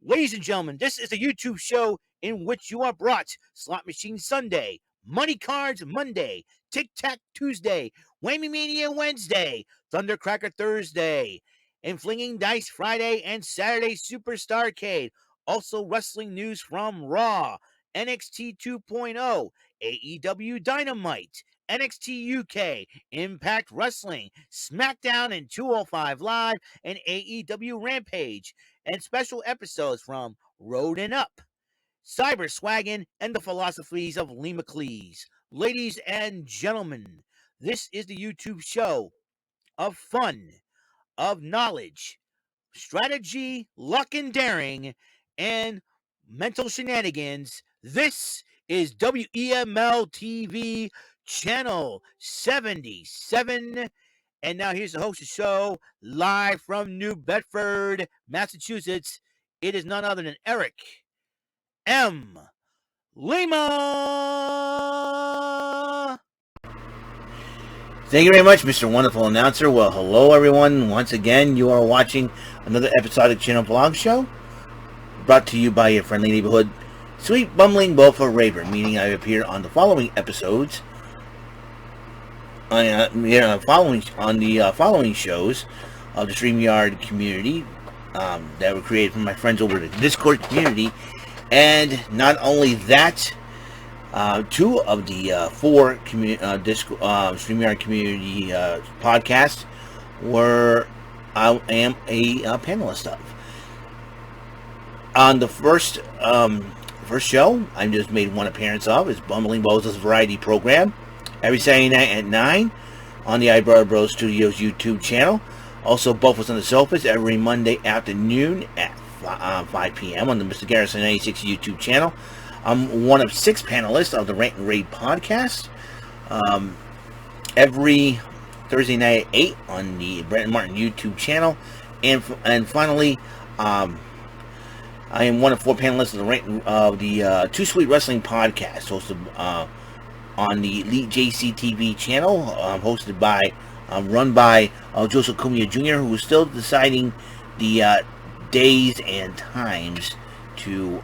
Ladies and gentlemen, this is a YouTube show in which you are brought Slot Machine Sunday, Money Cards Monday, Tic Tac Tuesday, Whammy Mania Wednesday, Thundercracker Thursday, and Flinging Dice Friday and Saturday Superstarcade. Also wrestling news from Raw, NXT 2.0, AEW Dynamite, NXT UK, Impact Wrestling, SmackDown and 205 Live, and AEW Rampage, and special episodes from Road and Up, Cyber Swaggin', and the philosophies of Lee McLeese. Ladies and gentlemen, this is the YouTube show of fun, of knowledge, strategy, luck and daring, and mental shenanigans. This is WEML-TV Channel 77. And now here's the host of the show, live from New Bedford, Massachusetts. It is none other than Eric M. Lima. Thank you very much, Mr. Wonderful Announcer. Well, hello, everyone. Once again, you are watching another episodic channel vlog show brought to you by your friendly neighborhood sweet bumbling Bofa Raver, meaning I appear on the following episodes, on the following shows of the StreamYard community that were created from my friends over the Discord community. And not only that, two of the four StreamYard community podcasts I am a panelist of. On the first show I just made one appearance of is Bumbling Boza's variety program every Saturday night at 9 on the Eyebrow Bros Studios YouTube channel. Also, Both Was on the Sofas every Monday afternoon at 5 p.m. on the Mr. Garrison 96 YouTube channel. I'm one of 6 panelists of the Rant and Raid podcast. Every Thursday night at 8 on the Brent and Martin YouTube channel. And finally, I am one of 4 panelists of the Too Sweet Wrestling podcast, hosted on the Elite JC TV channel, run by Joseph Cumia Jr., who is still deciding the days and times to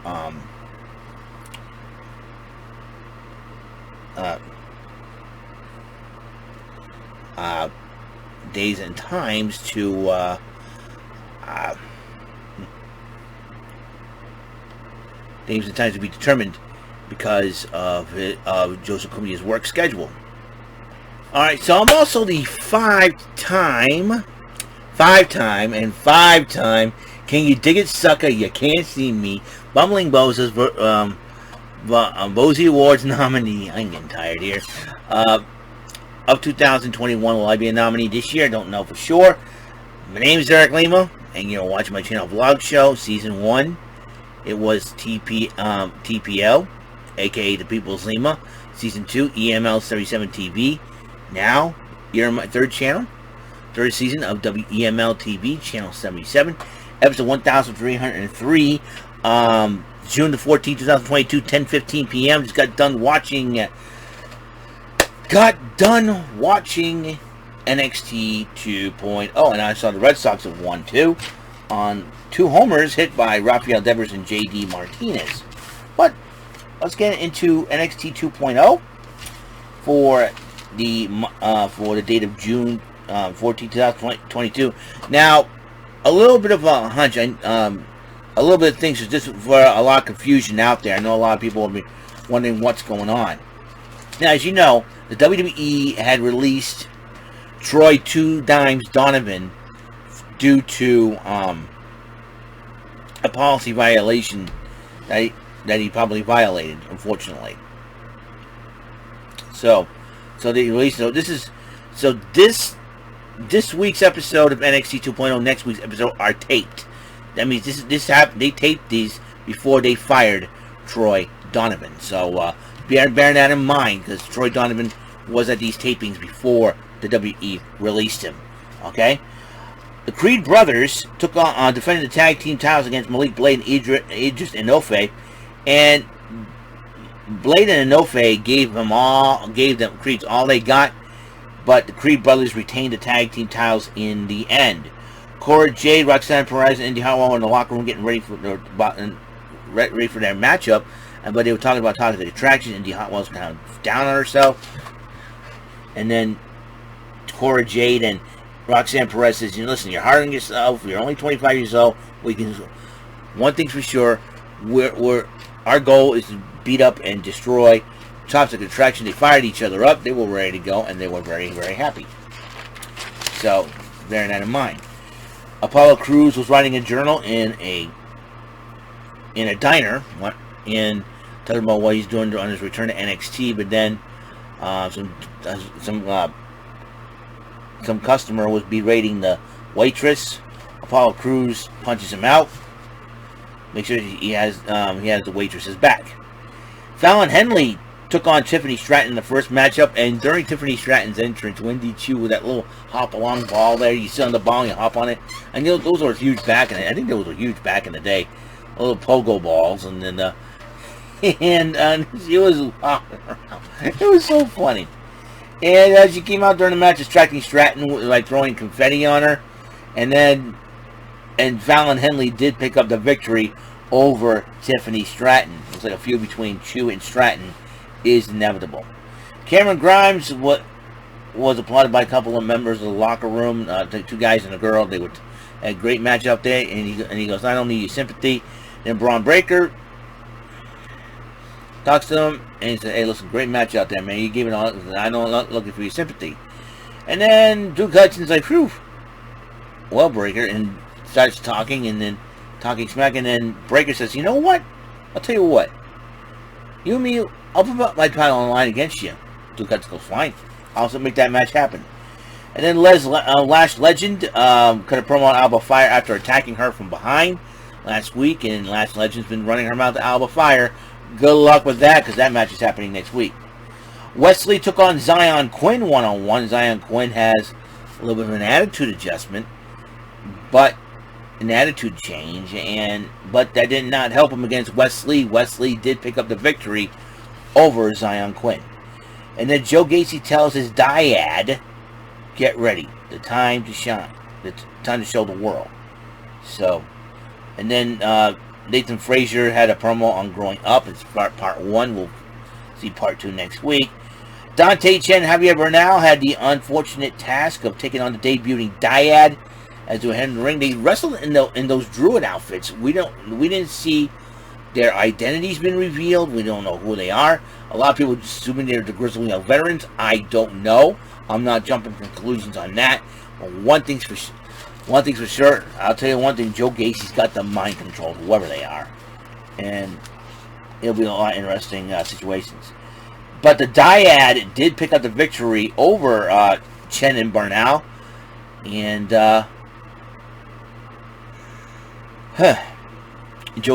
be determined because of Joseph Cumia's work schedule. Alright, so I'm also the five-time Can You Dig It, Sucker? You Can't See Me, Bumbling Boza's Bozy Awards nominee. I'm getting tired here. Of 2021, will I be a nominee this year? I don't know for sure. My name is Eric Lima, and you're watching my channel vlog show, Season 1. It was TPL, aka The People's Lima. Season 2, EML 77 TV. Now, you're on my third season of WEML TV, Channel 77. Episode 1303. June the 14th, 2022, 10:15 p.m. Just got done watching NXT 2.0, and I saw the Red Sox have won 2 on 2 homers hit by Rafael Devers and JD Martinez. But let's get into NXT 2.0 for the date of June 14, 2022. Now, a little bit of a hunch, a little bit of things, just for a lot of confusion out there. I know a lot of people have been wondering what's going on. Now, as you know, the WWE had released Troy 2 Dimes Donovan due to a policy violation that he probably violated, unfortunately. So they released. This week's episode of NXT 2.0, next week's episode are taped. That means they taped these before they fired Troy Donovan. So bear that in mind, because Troy Donovan was at these tapings before the WWE released him. Okay. The Creed brothers took on defended the tag team titles against Malik Blade and Idris Enofe, and Blade and Enofe gave them Creeds all they got, but the Creed brothers retained the tag team titles in the end. Cora Jade, Roxanne Perez, and Indi Hartwell in the locker room getting ready for their matchup. But they were talking about toxic attraction. Indi Hartwell's kind of down on herself. And then Cora Jade and Roxanne Perez says, listen, you're hard on yourself. You're only 25 years old. One thing's for sure, our goal is to beat up and destroy toxic attraction. They fired each other up. They were ready to go, and they were very, very happy. So, bearing that in mind. Apollo Crews was writing a journal in a diner, and talking about what he's doing on his return to NXT. But then some customer was berating the waitress. Apollo Crews punches him out. Make sure he has the waitress's back. Fallon Henley took on Tiffany Stratton in the first matchup, and during Tiffany Stratton's entrance, Wendy Choo with that little hop along ball there, you sit on the ball and you hop on it, and those were huge back in it. I think those were huge back in the day, little pogo balls, and then she was walking around. It was so funny. And she came out during the match distracting Stratton, like throwing confetti on her, and Fallon Henley did pick up the victory over Tiffany Stratton. It's like a feud between Choo and Stratton is inevitable. Cameron Grimes was applauded by a couple of members of the locker room, the two guys and a girl. They had a great match out there, and he goes, I don't need your sympathy. Then Bron Breakker talks to him, and he said, hey, listen, great match out there, man. You gave it all. I know I'm not looking for your sympathy. And then Duke Hudson's like, phew, well, Breakker, and starts talking, and then talking smack, and then Breakker says, you know what? I'll tell you what. You and me, I'll put my title on the line against you. Duke Hudson goes, fine. I'll also make that match happen. And then Lash Legend cut a promo on Alba Fire after attacking her from behind last week, and Lash Legend's been running her mouth to Alba Fire. Good luck with that, because that match is happening next week. Wesley took on Zion Quinn one-on-one. Zion Quinn has a little bit of an attitude adjustment, but an attitude change, but that did not help him against Wesley. Wesley did pick up the victory over Zion Quinn. And then Joe Gacy tells his Dyad, get ready, the time to shine, the time to show the world. So, and then Nathan Frazier had a promo on growing up. It's part one. We'll see part two next week. Dante Chen and Javier Bernal had the unfortunate task of taking on the debuting Dyad as they were heading in the ring. They wrestled in those Druid outfits. We didn't see their identities been revealed. We don't know who they are. A lot of people assuming they're the Grizzly Young veterans. I don't know. I'm not jumping to conclusions on that. But one thing's for sure. I'll tell you one thing. Joe Gacy's got the mind control, whoever they are, and it'll be a lot of interesting situations. But the Dyad did pick up the victory over Chen and Bernal, and Joe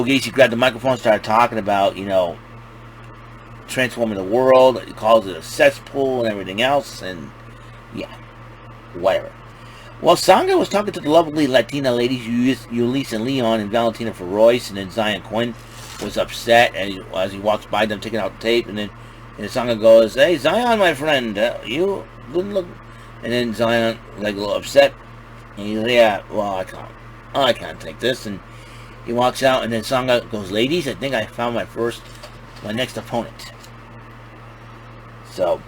Gacy grabbed the microphone and started talking about, transforming the world. He calls it a cesspool and everything else, and yeah, whatever. Well, Sangha was talking to the lovely Latina ladies, Ulysses and Leon and Valentina for Royce, and then Zion Quinn was upset as he walks by them taking out the tape, and then Sangha goes, hey, Zion, my friend, you didn't look... And then Zion, like, a little upset, and he goes, yeah, well, I can't take this, and he walks out, and then Sangha goes, ladies, I think I found my next opponent. So,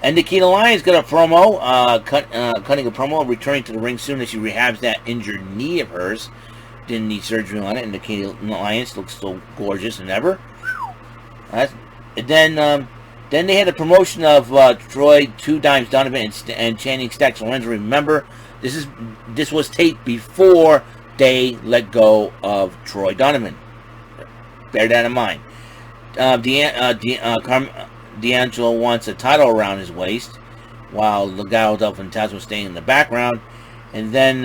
and Nikkita Lyons got a promo, cutting a promo, returning to the ring soon as she rehabs that injured knee of hers. Didn't need surgery on it, and Nikkita Lyons looks so gorgeous than ever. And then they had a promotion of Troy, Two Dimes Donovan, and Channing Stacks Lorenzo. Remember, this was taped before they let go of Troy Donovan. Bear that in mind. D'Angelo wants a title around his waist, while Legado del Fantasma was staying in the background. And then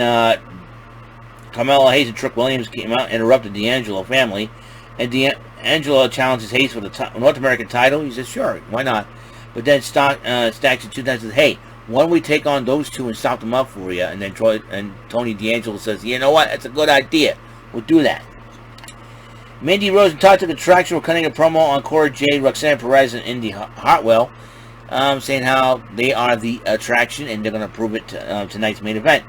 Carmelo Hayes and Trick Williams came out and interrupted D'Angelo family. And D'Angelo challenges Hayes for the North American title. He says, sure, why not? But then Stacks and Two Dimes says, hey, why don't we take on those two and stop them up for you? And then Tony D'Angelo says, you know what, that's a good idea. We'll do that. Mandy Rose and Toxic Attraction were cutting a promo on Cora Jade, Roxanne Perez, and Indi Hartwell, saying how they are the attraction and they're going to prove it tonight's main event.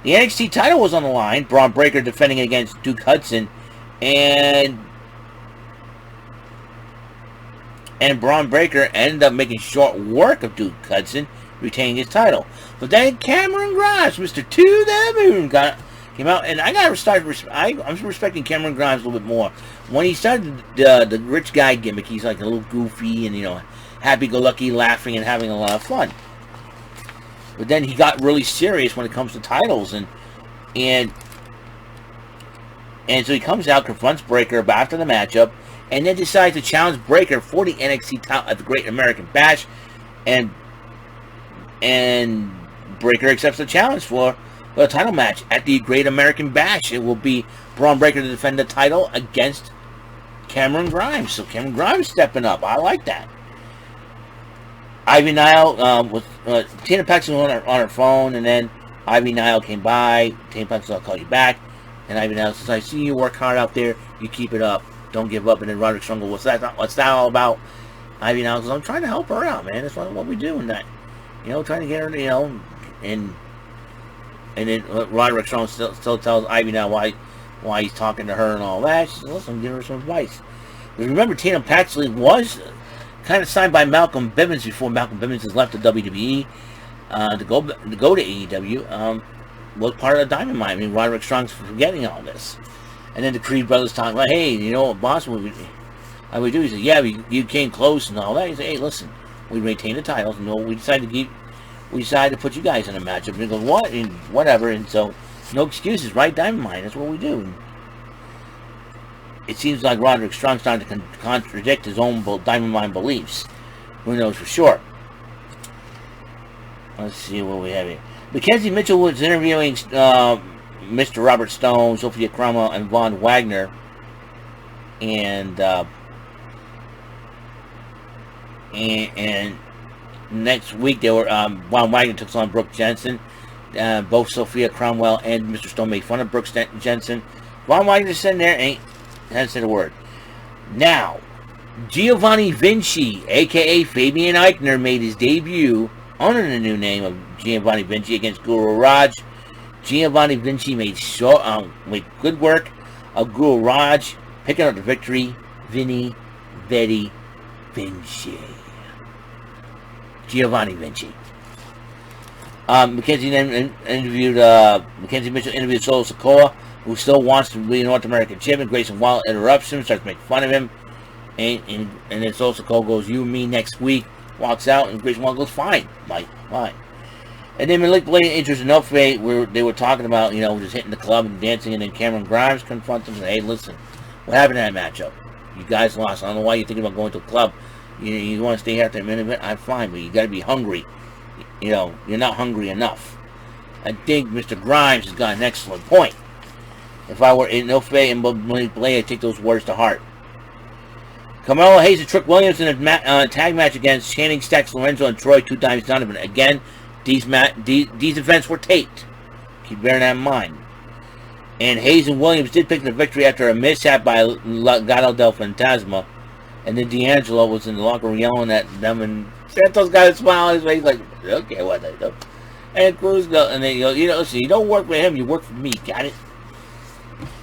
The NXT title was on the line. Bron Breakker defending against Duke Hudson, and Bron Breakker ended up making short work of Duke Hudson, retaining his title. But then Cameron Grimes, Mr. To the Moon, came out, and I gotta start. I'm respecting Cameron Grimes a little bit more. When he started the rich guy gimmick, he's like a little goofy and happy-go-lucky, laughing and having a lot of fun. But then he got really serious when it comes to titles, and so he comes out, confronts Breakker after the matchup, and then decides to challenge Breakker for the NXT title at the Great American Bash, and Breakker accepts the challenge for a title match at the Great American Bash. It will be Bron Breakker to defend the title against Cameron Grimes. So Cameron Grimes stepping up. I like that. Ivy Nile was Tina Paxton was on her phone, and then Ivy Nile came by. Tina Paxton, I'll call you back. And Ivy Nile says, "I see you work hard out there. You keep it up. Don't give up." And then Roderick Strong goes, "What's that all about?" Ivy Nile says, "I'm trying to help her out, man. That's what we do in that. Trying to get her, and then Roderick Strong still tells Ivy Nile why he's talking to her and all that. She says, "Listen, I'm giving her some advice." But remember, Tina Paxton was kind of signed by Malcolm Bivens before Malcolm Bivens has left the WWE to go to AEW. Was part of the Diamond Mine. I mean, Roderick Strong's forgetting all this. And then the Creed brothers talking about, "Hey, boss, how we do?" He said, "Yeah, you came close and all that." He said, "Hey, listen, we maintain the titles, and we decided to put you guys in a matchup." And he goes, "What?" And whatever. And so, no excuses, right? Diamond Mine. That's what we do. And it seems like Roderick Strong's starting to contradict his own Diamond Mine beliefs. Who knows for sure? Let's see what we have here. Mackenzie Mitchell was interviewing Mr. Robert Stone, Sophia Cromwell, and Von Wagner. And next week they were Von Wagner took on Brooke Jensen. Both Sophia Cromwell and Mr. Stone made fun of Brooke Jensen. Von Wagner sitting there hasn't said a word. Now, Giovanni Vinci, aka Fabian Eichner, made his debut under the new name of Giovanni Vinci against Guru Raj. Giovanni Vinci made good work of Guru Raj, picking up the victory. Vinny, Vetti, Vinci. Giovanni Vinci. Mackenzie Mitchell interviewed Solo Sikoa, who still wants to be a North American champion. Grayson Waller interrupts him, starts to make fun of him, and then Solo Sikoa goes, "You and me next week." Walks out, and Grayson Waller goes, "Fine, Mike, fine." And then Malik Blade enters an outfit where they were talking about, just hitting the club and dancing, and then Cameron Grimes confronts him and says, "Hey, listen, what happened in that matchup? You guys lost. I don't know why you're thinking about going to a club. You want to stay here after a minute? I'm fine, but you got to be hungry. You're not hungry enough." I think Mr. Grimes has got an excellent point. If I were in Ilfe and Malik Blade, I'd take those words to heart. Carmelo Hayes and Trick Williams in a tag match against Channing Stacks, Lorenzo, and Troy 2 Times Donovan. Again, these events were taped. Keep bearing that in mind. And Hayes and Williams did pick the victory after a mishap by Gato del Fantasma. And then D'Angelo was in the locker room yelling at them, and Santos got a smile on his face like, "Okay, what they do?" And Cruz goes, and then listen, you don't work for him, you work for me, got it?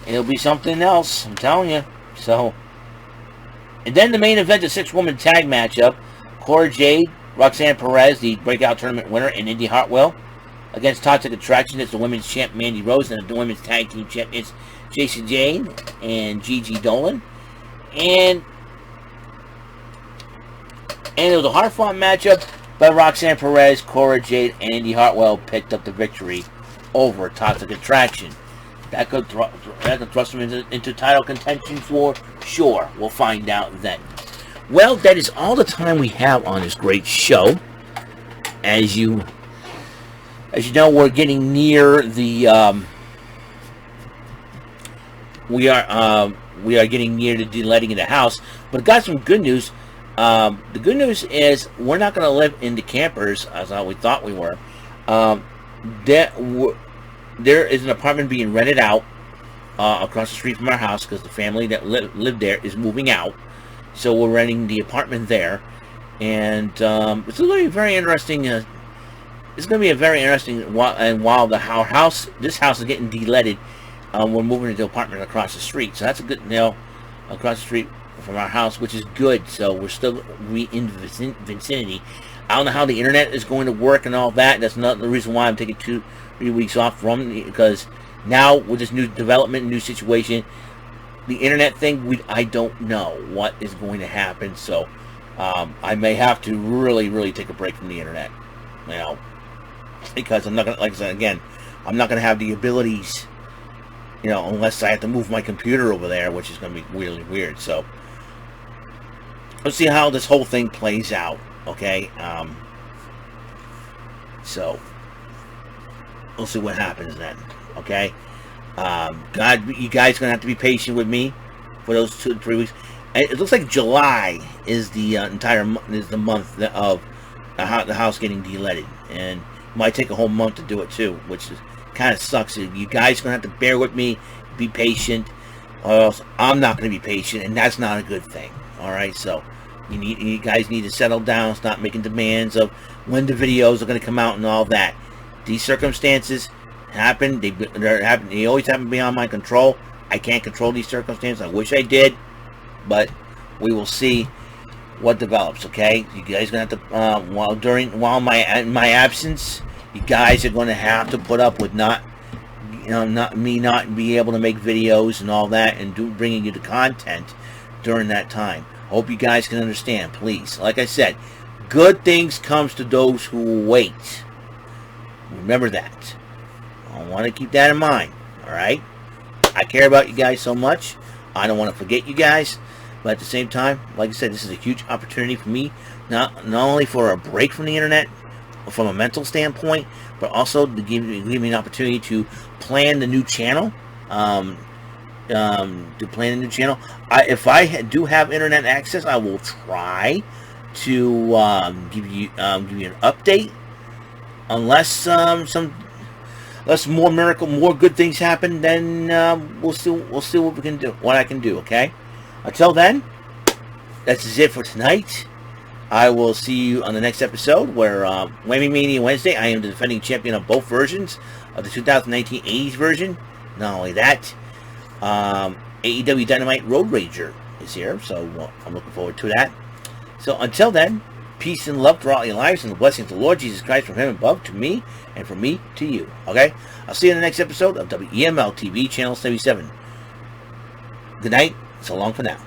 It'll be something else, I'm telling you. So, and then the main event, the 6-woman tag matchup, Cora Jade, Roxanne Perez, the breakout tournament winner, and Indi Hartwell against Toxic Attraction. It's the women's champ Mandy Rose, and the women's tag team champions Jason Jane and Gigi Dolan. And it was a hard-fought matchup, but Roxanne Perez, Cora Jade, and Indi Hartwell picked up the victory over Toxic Attraction. That could thrust them into title contention for sure. We'll find out then. Well, that is all the time we have on this great show. As you know, we're getting near the we are getting near the letting of the house. But got some good news. The good news is we're not going to live in the campers as we thought we were. There is an apartment being rented out across the street from our house because the family that lived there is moving out. So we're renting the apartment there. And it's a very, very interesting it's going to be a very interesting. And while this house is getting de-leaded, we're moving into apartment across the street. So that's a good across the street from our house, which is good. So we're still in the vicinity. I don't know how the internet is going to work and all that. That's not the reason why I'm taking 2-3 weeks off from, because now with this new development, new situation, the internet thing, I don't know what is going to happen. So I may have to really take a break from the internet, because I'm not gonna, like I said again, I'm not gonna have the abilities, unless I have to move my computer over there, which is gonna be really weird. So let's see how this whole thing plays out. Okay, so we'll see what happens then. Okay, you guys gonna have to be patient with me for those 2 to 3 weeks. And it looks like July is the the month of the house getting de-leaded, and it might take a whole month to do it too, which kind of sucks. You guys gonna have to bear with me, be patient, or else I'm not gonna be patient, and that's not a good thing. All right, so. You guys need to settle down, stop making demands of when the videos are going to come out and all that. These circumstances happen. They always happen beyond my control. I can't control these circumstances. I wish I did, but we will see what develops. Okay, you guys are going to have to while my absence, you guys are going to have to put up with not be able to make videos and all that, and bringing you the content during that time. Hope you guys can understand, please. Like I said, good things comes to those who wait. Remember that. I want to keep that in mind. All right? I care about you guys so much. I don't want to forget you guys. But at the same time, like I said, this is a huge opportunity for me. Not only for a break from the internet, from a mental standpoint, but also to give me an opportunity to plan the new channel. To plan a new channel. If I do have internet access, I will try to give you an update. Unless more good things happen, then we'll see what we can do, what I can do. Okay. Until then, that's it for tonight. I will see you on the next episode, where Whammy Mania Wednesday. I am the defending champion of both versions of the 2019 80s version. Not only that. AEW Dynamite Road Rager is here, so I'm looking forward to that. So until then, peace and love to all your lives, and the blessings of the Lord Jesus Christ from Him above to me, and from me to you. Okay? I'll see you in the next episode of WEML-TV Channel 77. Good night. So long for now.